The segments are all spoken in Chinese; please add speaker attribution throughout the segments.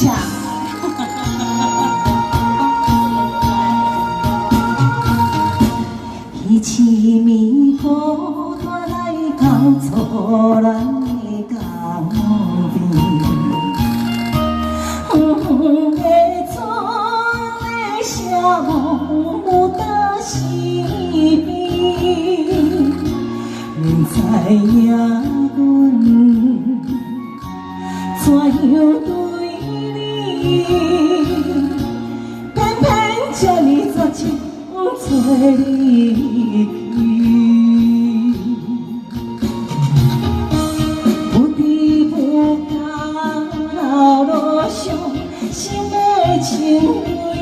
Speaker 1: 唱。彼次暝孤单来到错咱的江边，远的船的声幕到西边，免知影阮怎样对你，偏偏这呢绝情做你。不知不觉流落伤心的情泪，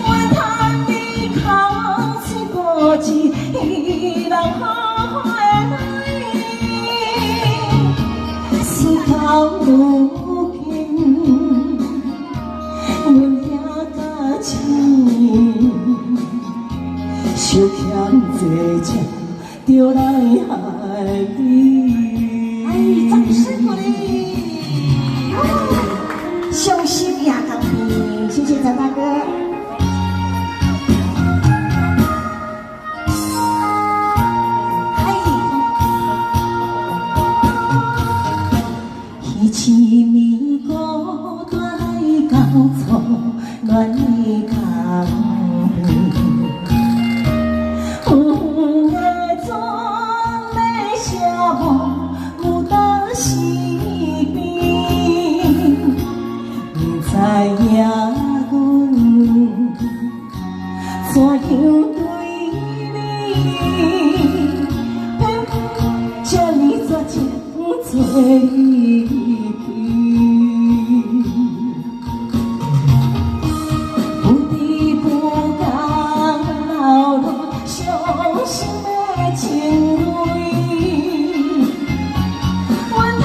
Speaker 1: 怨叹你空嘴无字，人好的泪，事到如今，阮也甲情，相欠多情，就来害你。哎，掌声鼓励！伤心也甘甜，谢谢张大哥。彼次暝孤单来到错恋的江边，的船的声幕到西边，不知影阮怎样对你，偏这呢绝情做你。不知不觉流落伤心的情泪，怨叹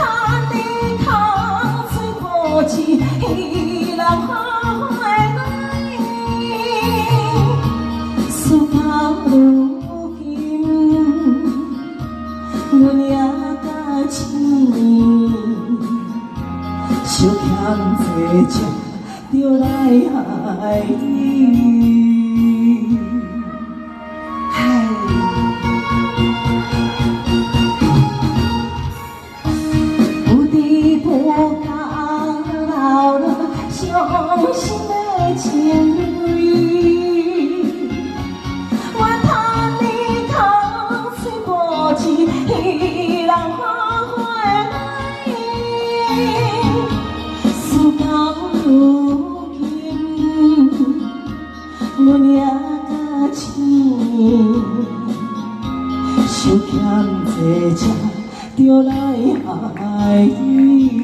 Speaker 1: 你空嘴无字，人好的泪，事到如今，阮也甲情，相欠多情，就来害你。不知不觉流落伤心的情泪，怨叹你空嘴无字，人好的泪，事到如今，阮也甲情，相欠多情，就来害你。